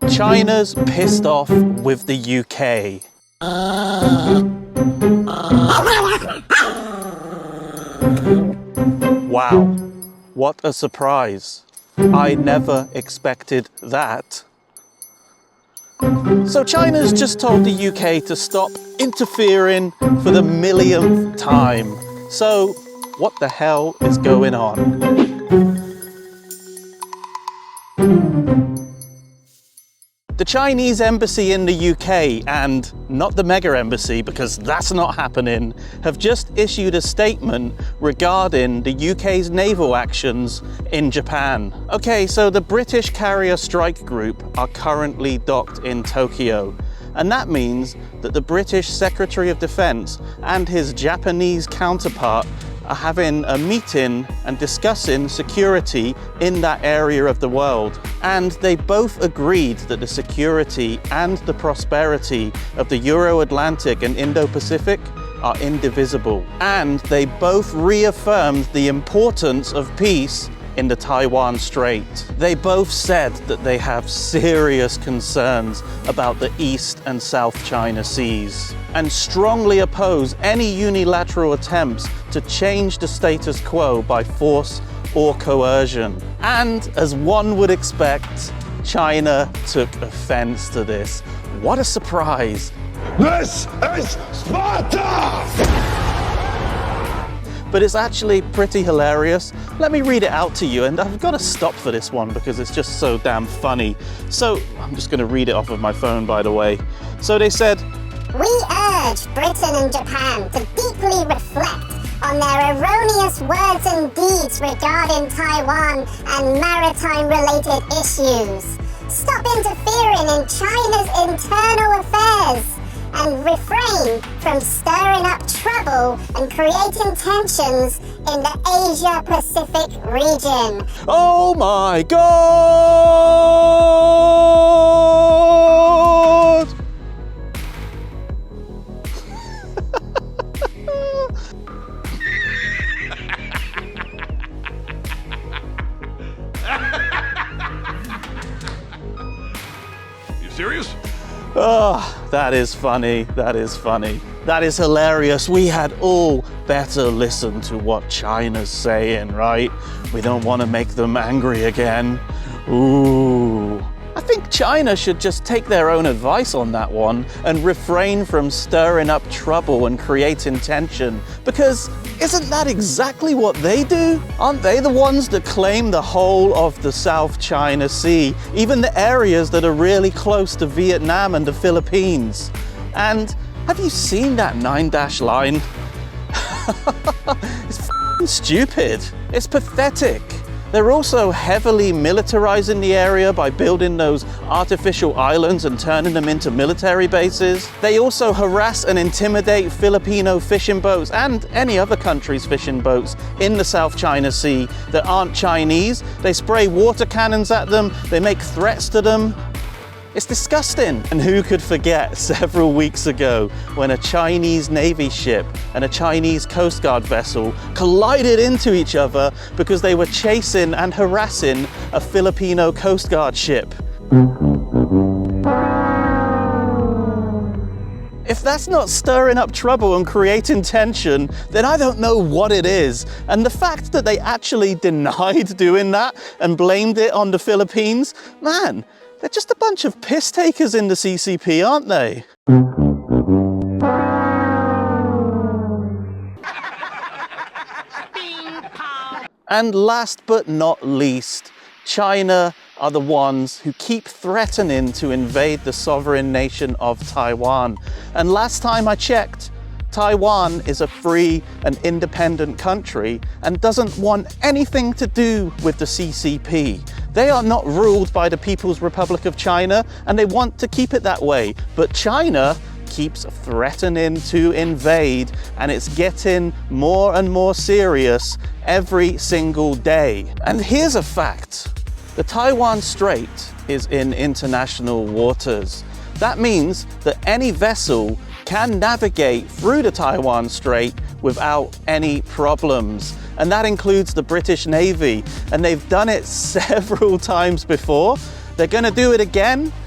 China's pissed off with the UK. Wow, what a surprise. I never expected that. So China's just told the UK to stop interfering for the millionth time. So what the hell is going on? The Chinese embassy in the UK, and not the mega embassy because that's not happening, have just issued a statement regarding the UK's naval actions in Japan. Okay, so the British carrier strike group are currently docked in Tokyo. And that means that the British Secretary of Defense and his Japanese counterpart are having a meeting and discussing security in that area of the world. And they both agreed that the security and the prosperity of the Euro-Atlantic and Indo-Pacific are indivisible. And they both reaffirmed the importance of peace in the Taiwan Strait. They both said that they have serious concerns about the East and South China Seas and strongly oppose any unilateral attempts to change the status quo by force or coercion. And as one would expect, China took offense to this. What a surprise! This is Sparta! But it's actually pretty hilarious. Let me read it out to you, and I've got to stop for this one because it's just so damn funny. So I'm just going to read it off of my phone, by the way. So they said, "We urge Britain and Japan to deeply reflect on their erroneous words and deeds regarding Taiwan and maritime-related issues. Stop interfering in China's internal affairs and refrain from stirring up trouble and creating tensions in the Asia-Pacific region." oh my God! You serious? Oh, that is funny, that is funny. That is hilarious. We had all better listen to what China's saying, right? We don't want to make them angry again. Ooh. I think China should just take their own advice on that one and refrain from stirring up trouble and creating tension, because isn't that exactly what they do? Aren't they the ones that claim the whole of the South China Sea, even the areas that are really close to Vietnam and the Philippines? And have you seen that 9-dash line? It's f***ing stupid. It's pathetic. They're also heavily militarizing the area by building those artificial islands and turning them into military bases. They also harass and intimidate Filipino fishing boats and any other country's fishing boats in the South China Sea that aren't Chinese. They spray water cannons at them. They make threats to them. It's disgusting. And who could forget several weeks ago when a Chinese Navy ship and a Chinese Coast Guard vessel collided into each other because they were chasing and harassing a Filipino Coast Guard ship? If that's not stirring up trouble and creating tension, then I don't know what it is. And the fact that they actually denied doing that and blamed it on the Philippines, man, they're just a bunch of piss takers in the CCP, aren't they? And last but not least, China are the ones who keep threatening to invade the sovereign nation of Taiwan. And last time I checked, Taiwan is a free and independent country and doesn't want anything to do with the CCP. They are not ruled by the People's Republic of China, and they want to keep it that way. But China keeps threatening to invade, and it's getting more and more serious every single day. And here's a fact. The Taiwan Strait is in international waters. That means that any vessel can navigate through the Taiwan Strait without any problems. And that includes the British Navy. And they've done it several times before. They're going to do it again.